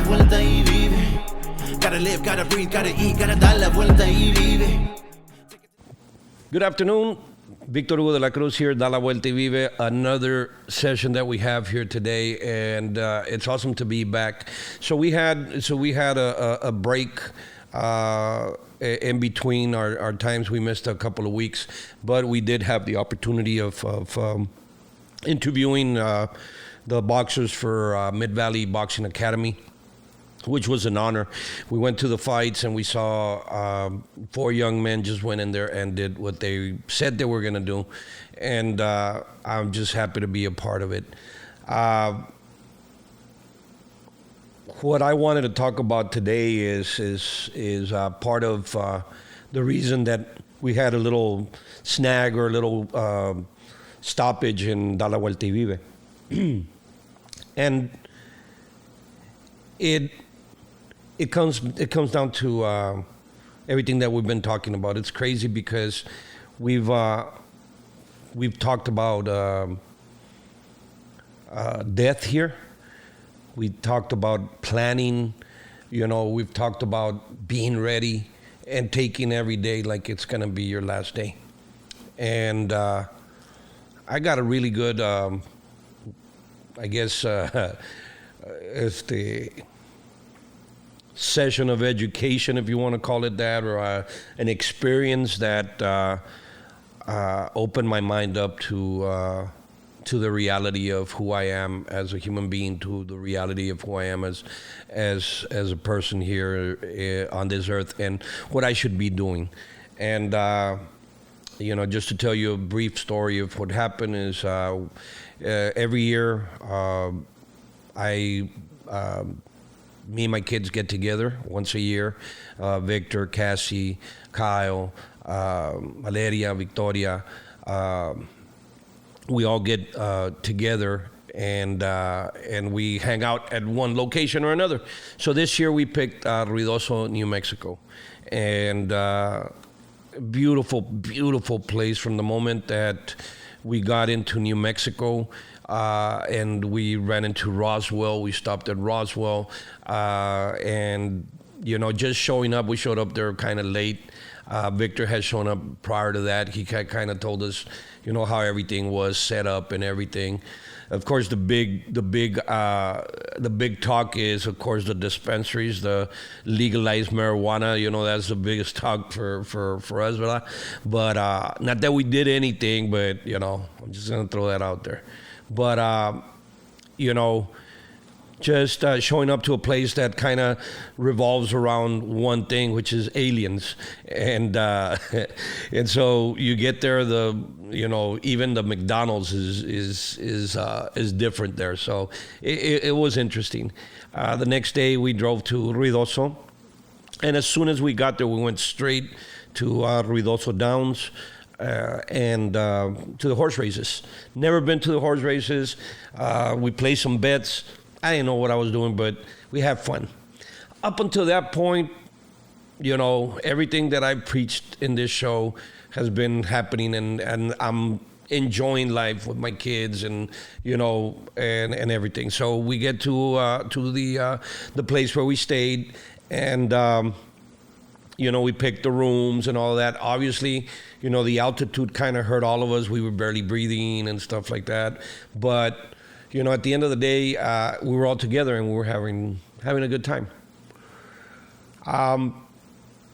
vuelta y vive. Gotta live, gotta breathe, gotta eat, gotta dar la vuelta y vive. Good afternoon. Victor Hugo de la Cruz here, Da La Vuelta y Vive, another session that we have here today, and it's awesome to be back. So we had a break in between our times. We missed a couple of weeks, but we did have the opportunity of interviewing the boxers for Mid Valley Boxing Academy, which was an honor. We went to the fights and we saw 4 young men just went in there and did what they said they were going to do. And I'm just happy to be a part of it. What I wanted to talk about today is part of the reason that we had a little snag or a little stoppage in Da La Vuelta y Vive. And it comes down to everything that we've been talking about. It's crazy because we've talked about death here. We talked about planning. We've talked about being ready and taking every day like it's gonna be your last day. And I got a really good, session of education, if you want to call it that, or an experience that opened my mind up to the reality of who I am as a human being, to the reality of who I am as a person here on this earth, and what I should be doing. And just to tell you a brief story of what happened is every year me and my kids get together once a year. Victor, Cassie, Kyle, Valeria, Victoria. We all get together and we hang out at one location or another. So this year we picked Ruidoso, New Mexico. And beautiful, beautiful place from the moment that we got into New Mexico. And we ran into Roswell. We stopped at Roswell. And, just showing up, we showed up there kind of late. Victor had shown up prior to that. He kind of told us, how everything was set up and everything. Of course, the big talk is, of course, the dispensaries, the legalized marijuana. That's the biggest talk for us, ¿verdad? But not that we did anything, but I'm just gonna throw that out there. But just showing up to a place that kind of revolves around one thing, which is aliens, and and so you get there, even the McDonald's is different there. So it was interesting. The next day we drove to Ruidoso, and as soon as we got there, we went straight to Ruidoso Downs. And to the horse races. Never been to the horse races. We played some bets. I didn't know what I was doing, but we had fun. Up until that point, everything that I preached in this show has been happening, and I'm enjoying life with my kids and everything. So we get to the place where we stayed, and we picked the rooms and all that. Obviously, the altitude kind of hurt all of us. We were barely breathing and stuff like that. But, at the end of the day, we were all together and we were having a good time.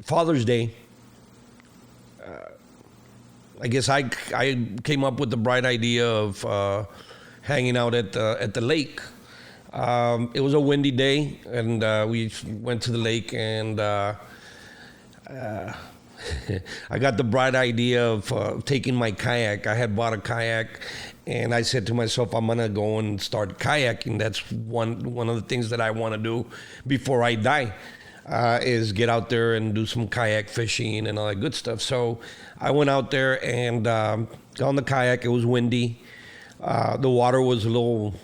Father's Day, I guess I came up with the bright idea of hanging out at the lake. It was a windy day, and we went to the lake, and I got the bright idea of taking my kayak. I had bought a kayak, and I said to myself, I'm gonna go and start kayaking. That's one of the things that I want to do before I die, is get out there and do some kayak fishing and all that good stuff. So I went out there and got on the kayak. It was windy. The water was a little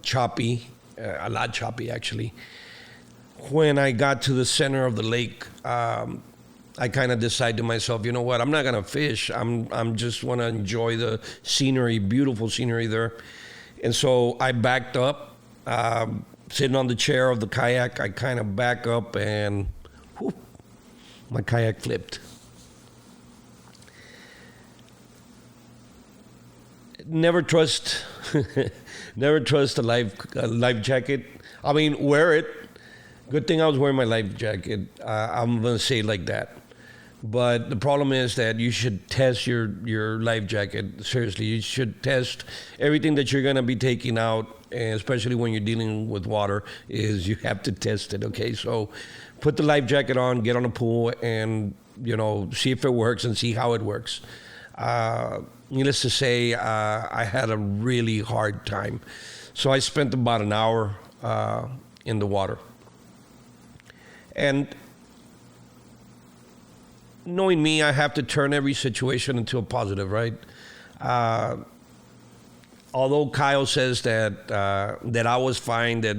choppy, a lot choppy actually. When I got to the center of the lake, I kind of decided to myself, you know what, I'm not gonna fish. I'm just want to enjoy the scenery, beautiful scenery there. And so I backed up, sitting on the chair of the kayak, I kind of back up and whoop, my kayak flipped. Never trust a life jacket. I mean, wear it. Good thing I was wearing my life jacket. I'm gonna say it like that. But the problem is that you should test your life jacket. Seriously, you should test everything that you're gonna be taking out, and especially when you're dealing with water, is you have to test it. Okay, so put the life jacket on, get on the pool, and see if it works and see how it works. Needless to say, I had a really hard time. So I spent about an hour in the water. And knowing me, I have to turn every situation into a positive, right? Although Kyle says that I was fine, that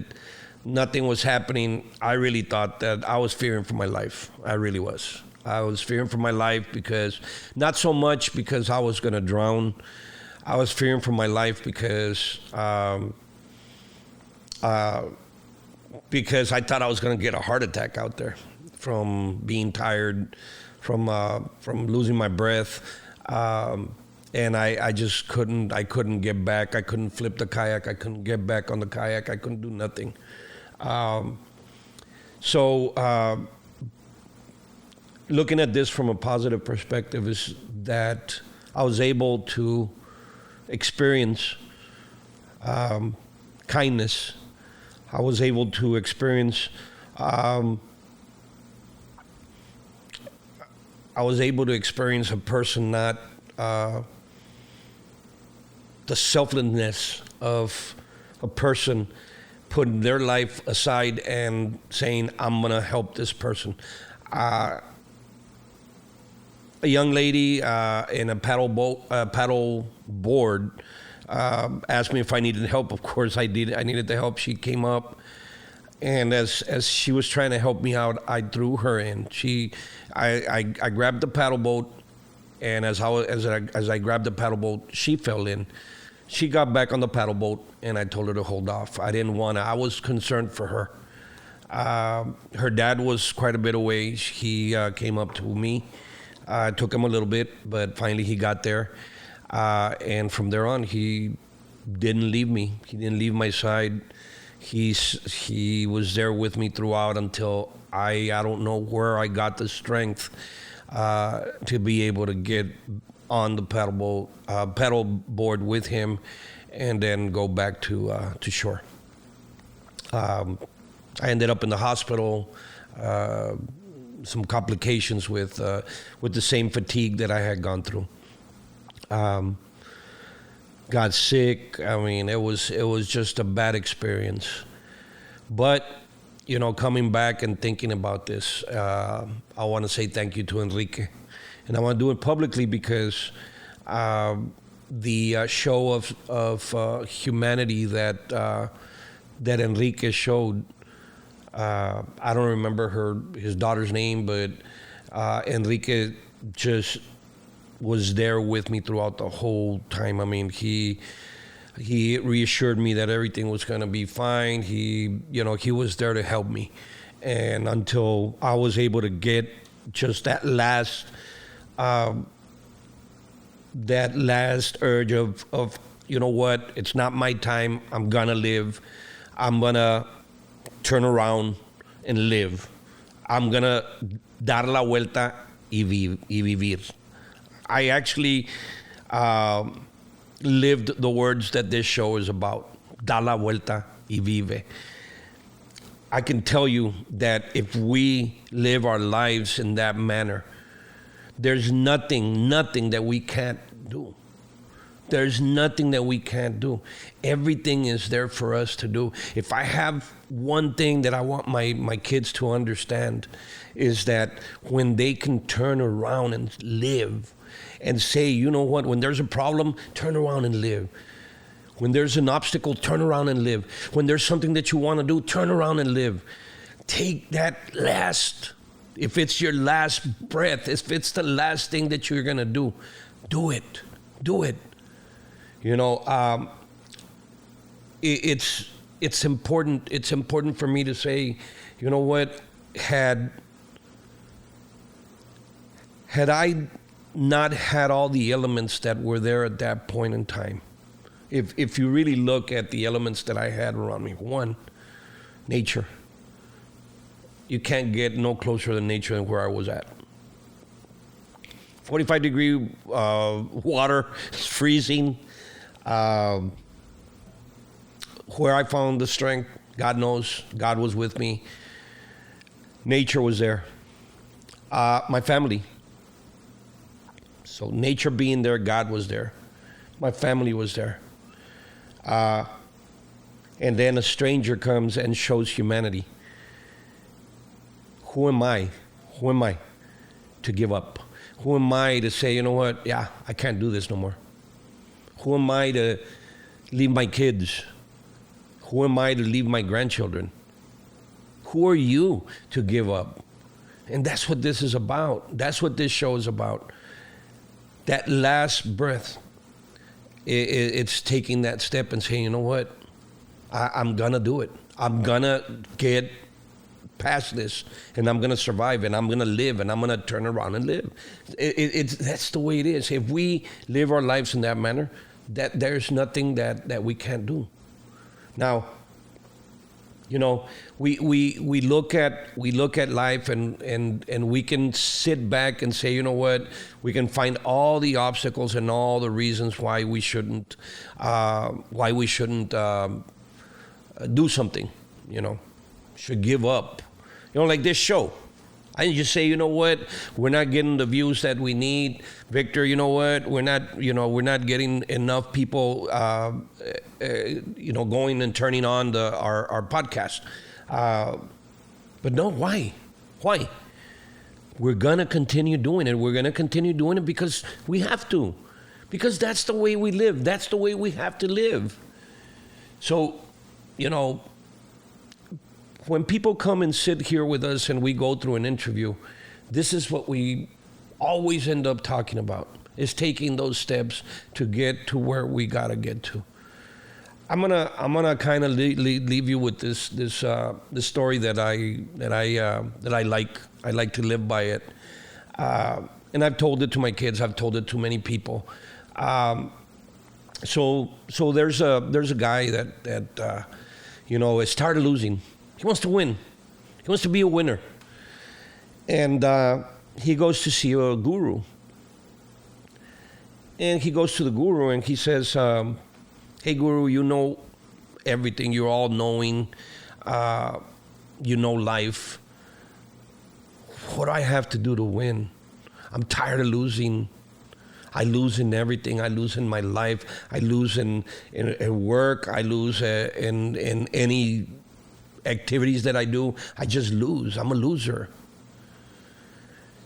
nothing was happening, I really thought that I was fearing for my life. I really was. I was fearing for my life because, not so much because I was going to drown. I was fearing for my life because I thought I was going to get a heart attack out there from being tired, from losing my breath. And I just couldn't get back. I couldn't flip the kayak. I couldn't get back on the kayak. I couldn't do nothing. So looking at this from a positive perspective is that I was able to experience kindness. I was able to experience a person not the selflessness of a person putting their life aside and saying, I'm going to help this person. A young lady in a paddle board asked me if I needed help. Of course I did. I needed the help. She came up, and as she was trying to help me out, I threw her in. I grabbed the paddle boat, and as I grabbed the paddle boat, she fell in. She got back on the paddle boat, and I told her to hold off. I didn't want to. I was concerned for her. Her dad was quite a bit away. He came up to me. It took him a little bit, but finally he got there. And from there on, he didn't leave me. He didn't leave my side. He was there with me throughout until I don't know where I got the strength to be able to get on the paddle board with him and then go back to shore. I ended up in the hospital. Some complications with the same fatigue that I had gone through. Got sick. I mean, it was just a bad experience. But coming back and thinking about this, I want to say thank you to Enrique, and I want to do it publicly because the show of humanity that Enrique showed. I don't remember his daughter's name, but Enrique just was there with me throughout the whole time. I mean, he reassured me that everything was going to be fine. He was there to help me, and until I was able to get just that last urge of what, it's not my time. I'm gonna live. I'm gonna turn around and live. I'm gonna dar la vuelta y vivir. I actually lived the words that this show is about. Dar la vuelta y vive. I can tell you that if we live our lives in that manner, there's nothing that we can't do. There's nothing that we can't do. Everything is there for us to do. If I have one thing that I want my kids to understand is that when they can turn around and live and say, you know what, when there's a problem, turn around and live. When there's an obstacle, turn around and live. When there's something that you want to do, turn around and live. Take that last, if it's your last breath, if it's the last thing that you're going to do, do it. Do it. It's it's important. It's important for me to say, you know what? Had I not had all the elements that were there at that point in time, if you really look at the elements that I had around me, one, nature. You can't get no closer to nature than where I was at. 45-degree water, it's freezing. Where I found the strength, God knows, God was with me. Nature was there. My family. So nature being there, God was there. My family was there. And then a stranger comes and shows humanity. Who am I? Who am I to give up? Who am I to say, you know what? Yeah, I can't do this no more. Who am I to leave my kids? Who am I to leave my grandchildren? Who are you to give up? And that's what this is about. That's what this show is about. That last breath, it's taking that step and saying, you know what? I'm going to do it. I'm going to get past this, and I'm going to survive, and I'm going to live, and I'm going to turn around and live. That's the way it is. If we live our lives in that manner, that there's nothing that we can't do. Now, you know, we look at life and we can sit back and say, you know what, we can find all the obstacles and all the reasons why we shouldn't do something, you know, should give up. You know, like this show. I just say, you know what, we're not getting the views that we need. Victor, you know what, we're not getting enough people, going and turning on our podcast. But no, why? Why? We're going to continue doing it. We're going to continue doing it because we have to. Because that's the way we live. That's the way we have to live. So, you know, when people come and sit here with us and we go through an interview, this is what we always end up talking about, is taking those steps to get to where we gotta get to. I'm gonna kind of leave you with this story that I like. I like to live by it, and I've told it to my kids. I've told it to many people. So there's a guy that is tired of losing. He wants to win. He wants to be a winner. And he goes to see a guru. And he goes to the guru and he says, hey, guru, you know everything. You're all knowing. You know life. What do I have to do to win? I'm tired of losing. I lose in everything. I lose in my life. I lose in work. I lose in any activities that I do. I just lose. I'm a loser.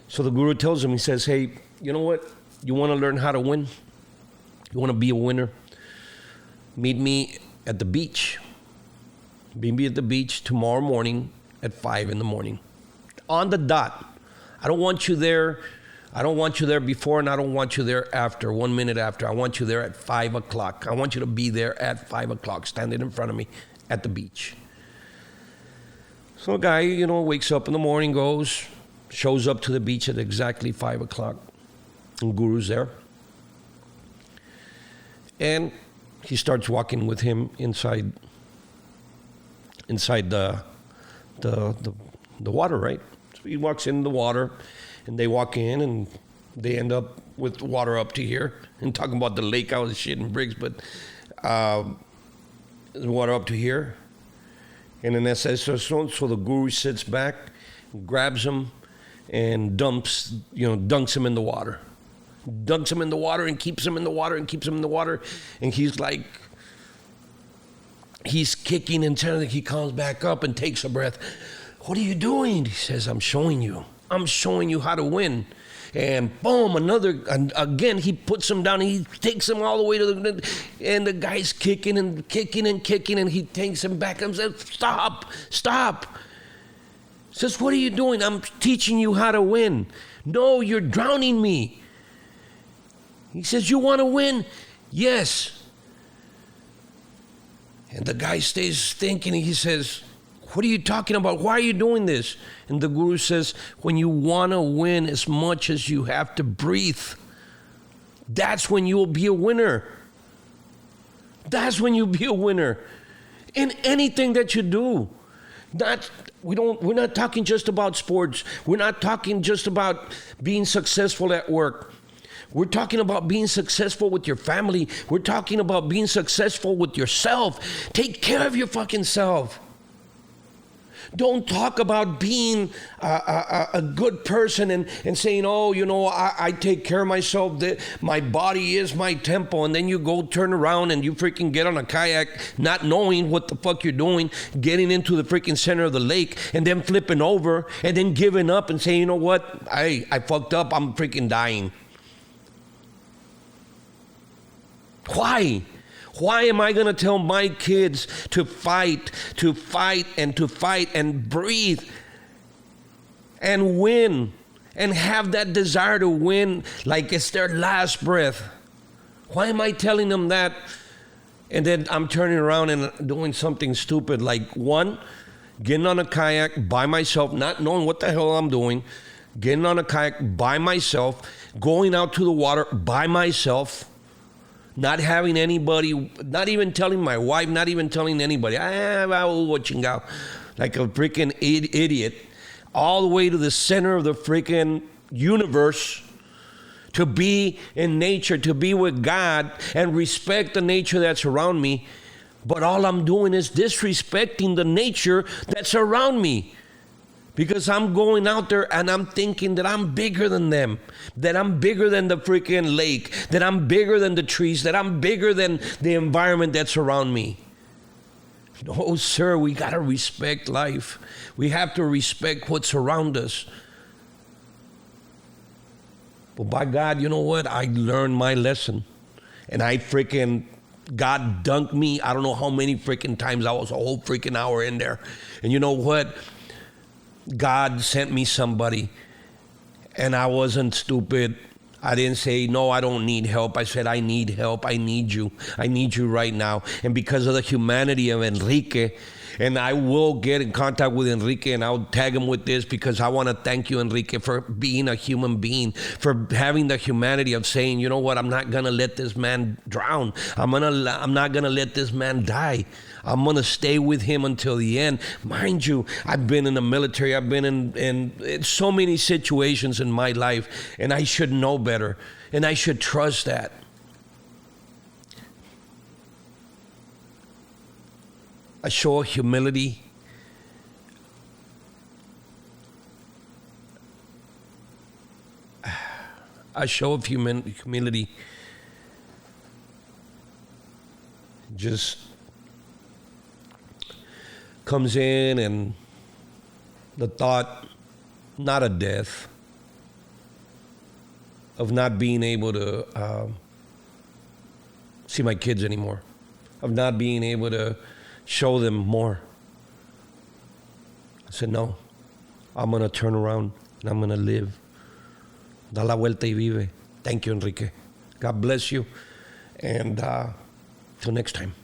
So the guru tells him, he says, hey, you know what? You want to learn how to win? You want to be a winner? Meet me at the beach. Meet me at the beach tomorrow morning at 5 a.m. On the dot. I don't want you there. I don't want you there before, and I don't want you there after, 1 minute after. I want you there at 5 o'clock. I want you to be there at 5 o'clock, standing in front of me at the beach. So a guy, wakes up in the morning, shows up to the beach at exactly 5 o'clock. And Guru's there. And he starts walking with him inside the water, right? So he walks in the water, and they walk in, and they end up with water up to here. And talking about the lake, I was shitting bricks, but the water up to here. And then that says, so the guru sits back, grabs him, and dunks him in the water. Dunks him in the water and keeps him in the water and keeps him in the water. And he's kicking and turning. He comes back up and takes a breath. What are you doing? He says, I'm showing you how to win. And boom, again, he puts him down and he takes him all the way to and the guy's kicking and he takes him back and says, stop. He says, what are you doing? I'm teaching you how to win. No, you're drowning me. He says, you want to win? Yes. And the guy stays thinking. He says, what are you talking about? Why are you doing this? And the guru says, when you want to win as much as you have to breathe, that's when you will be a winner. That's when you'll be a winner in anything that you do. We're not talking just about sports. We're not talking just about being successful at work. We're talking about being successful with your family. We're talking about being successful with yourself. Take care of your fucking self. Don't talk about being a good person and saying, oh, I take care of myself. My body is my temple. And then you go turn around and you freaking get on a kayak, not knowing what the fuck you're doing, getting into the freaking center of the lake and then flipping over and then giving up and saying, you know what? I fucked up. I'm freaking dying. Why? Why am I going to tell my kids to fight and breathe and win and have that desire to win like it's their last breath? Why am I telling them that? And then I'm turning around and doing something stupid like, one, getting on a kayak by myself, not knowing what the hell I'm doing, getting on a kayak by myself, going out to the water by myself, not having anybody, not even telling my wife, not even telling anybody. I was watching out like a freaking idiot, all the way to the center of the freaking universe to be in nature, to be with God and respect the nature that's around me. But all I'm doing is disrespecting the nature that's around me. Because I'm going out there and I'm thinking that I'm bigger than them, that I'm bigger than the freaking lake, that I'm bigger than the trees, that I'm bigger than the environment that's around me. No, sir, we got to respect life. We have to respect what's around us. But by God, you know what? I learned my lesson. And God dunked me. I don't know how many freaking times. I was a whole freaking hour in there. And you know what? God sent me somebody, and I wasn't stupid. I didn't say, no, I don't need help. I said, I need help. I need you. I need you right now. And because of the humanity of Enrique, and I will get in contact with Enrique and I'll tag him with this because I want to thank you, Enrique, for being a human being, for having the humanity of saying, you know what, I'm not going to let this man drown. I'm not going to let this man die. I'm going to stay with him until the end. Mind you, I've been in the military. I've been in so many situations in my life, and I should know better, and I should trust that. A show of humility. A show of humility just comes in, and the thought, not of death, of not being able to see my kids anymore, of not being able to show them more. I said, no, I'm going to turn around and I'm going to live. Da la vuelta y vive. Thank you, Enrique. God bless you. And till next time.